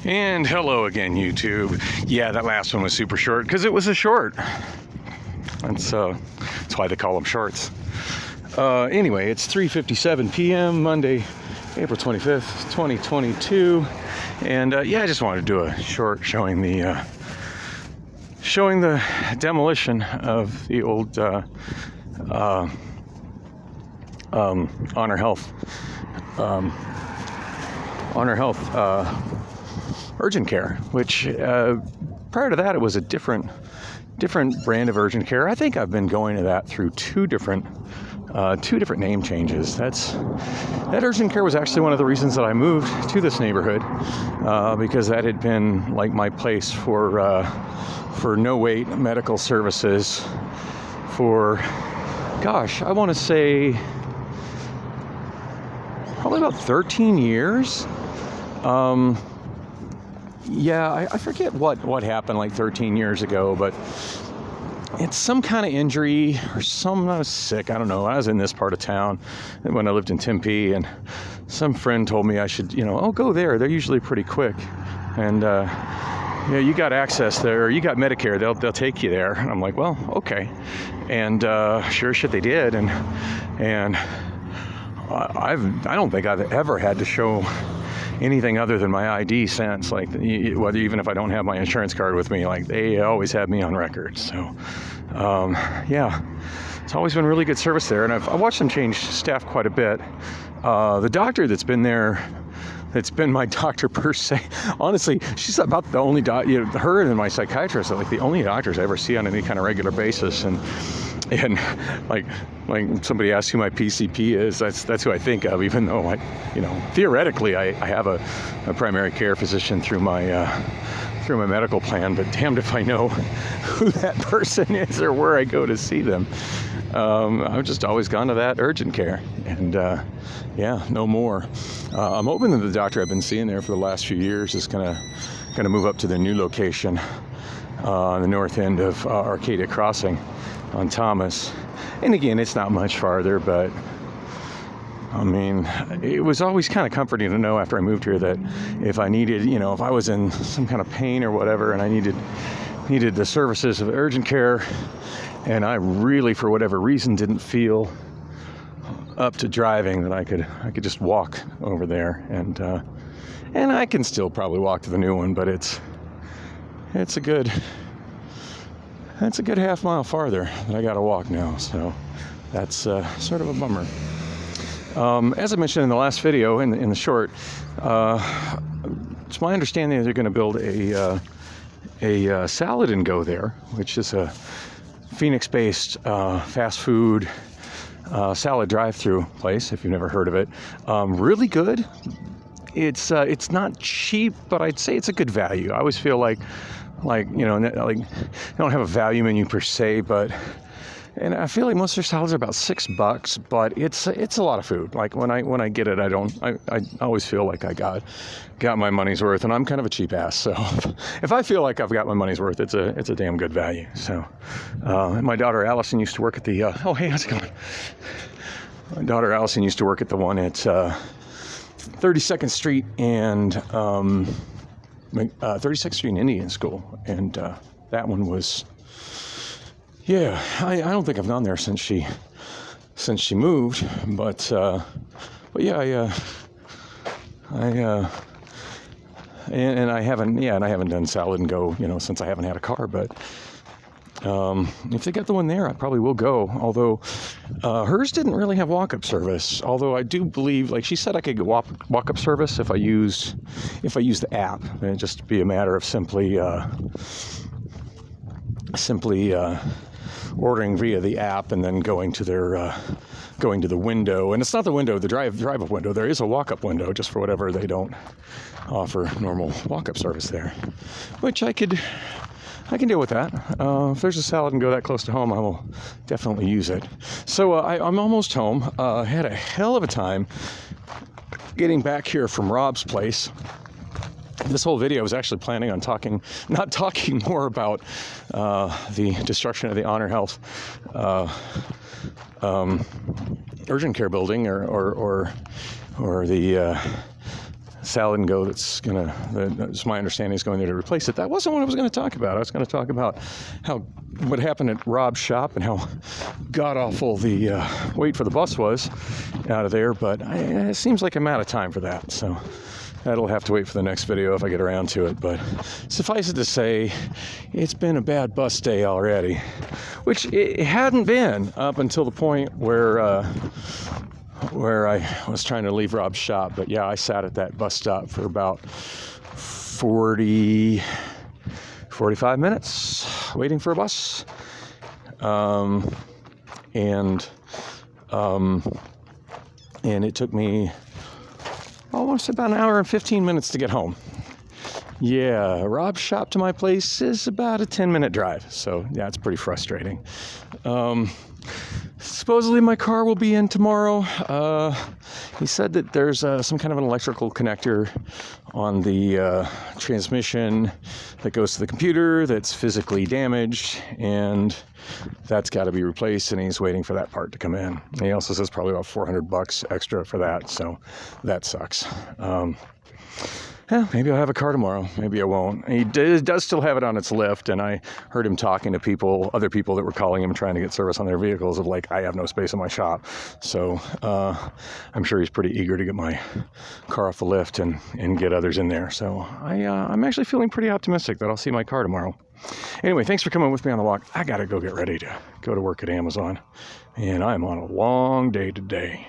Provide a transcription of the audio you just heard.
And hello again, YouTube. Yeah, that last one was super short because it was a short. That's why they call them shorts. Anyway, it's 3:57 p.m. Monday, April 25th, 2022, and yeah, I just wanted to do a short showing the demolition of the old Honor Health urgent care, which prior to that it was a different brand of urgent care. I think I've been going to that through two different name changes. That urgent care was actually one of the reasons that I moved to this neighborhood, because that had been like my place for no wait medical services for, gosh, I want to say probably about 13 years. Yeah, I forget what happened like 13 years ago, but it's some kind of injury or I was sick. I don't know. I was in this part of town when I lived in Tempe, and some friend told me I should, go there. They're usually pretty quick. And, you got access there, or you got Medicare. They'll take you there. And I'm like, well, okay. And sure as shit they did. And I don't think I've ever had to show anything other than my ID since, like, whether even if I don't have my insurance card with me, like, they always have me on record. So yeah, it's always been really good service there, and I've watched them change staff quite a bit. The doctor that's been there, that's been my doctor per se, honestly, she's about the only her and my psychiatrist are like the only doctors I ever see on any kind of regular basis. And like somebody asks who my PCP is, that's who I think of, even though theoretically I have a primary care physician through my medical plan, but damned if I know who that person is or where I go to see them. I've just always gone to that urgent care, and yeah, no more. I'm hoping that the doctor I've been seeing there for the last few years is gonna move up to their new location on the north end of Arcadia Crossing on Thomas. And again, it's not much farther, but I mean, it was always kind of comforting to know after I moved here that if I needed, if I was in some kind of pain or whatever, and I needed the services of urgent care, and I really, for whatever reason, didn't feel up to driving, that I could just walk over there, and I can still probably walk to the new one, but it's a good half mile farther that I got to walk now, so that's sort of a bummer. As I mentioned in the last video, in the short, it's my understanding that they're going to build a Salad and Go there, which is a Phoenix-based fast food salad drive-through place. If you've never heard of it, really good. It's not cheap, but I'd say it's a good value. I always feel like they don't have a value menu per se, and I feel like most of their salads are about $6, but it's a lot of food. Like when I get it, I always feel like I got my money's worth, and I'm kind of a cheap ass. So if I feel like I've got my money's worth, it's a damn good value. So my daughter Allison used to work at the oh hey, how's it going? My daughter Allison used to work at the one at 32nd Street and 32nd Street and Indian School, and that one was. Yeah, I don't think I've gone there since she moved, but yeah, and I haven't done Salad and Go, since I haven't had a car. But if they got the one there, I probably will go. Although hers didn't really have walk-up service. Although I do believe, like she said, I could get walk-up service if I used the app, and it'd just be a matter of simply ordering via the app and then going to the window. And it's not the window, the drive-up window. There is a walk-up window, just for whatever they don't offer normal walk-up service there, which I can deal with that. If there's a Salad and Go that close to home, I will definitely use it. So I'm almost home. Had a hell of a time getting back here from Rob's place. This whole video I was actually planning on not talking more about the destruction of the Honor Health urgent care building or the Salad and Go that's my understanding is going there to replace it. That wasn't what I was going to talk about. I was going to talk about what happened at Rob's shop and how god-awful the wait for the bus was out of there, but it seems like I'm out of time for that, so that'll have to wait for the next video if I get around to it. But suffice it to say, it's been a bad bus day already, which it hadn't been up until the point where I was trying to leave Rob's shop. But yeah, I sat at that bus stop for about 45 minutes waiting for a bus. And it took me almost about an hour and 15 minutes to get home. Yeah, Rob's shop to my place is about a 10-minute drive. So yeah, it's pretty frustrating. Supposedly my car will be in tomorrow. He said that there's some kind of an electrical connector on the transmission that goes to the computer that's physically damaged, and that's got to be replaced, and he's waiting for that part to come in. And he also says probably about $400 extra for that, so that sucks. Yeah, maybe I'll have a car tomorrow. Maybe I won't. He does still have it on its lift, and I heard him talking to other people that were calling him trying to get service on their vehicles of like, I have no space in my shop. So I'm sure he's pretty eager to get my car off the lift and get others in there. So I'm actually feeling pretty optimistic that I'll see my car tomorrow. Anyway, thanks for coming with me on the walk. I got to go get ready to go to work at Amazon, and I'm on a long day today.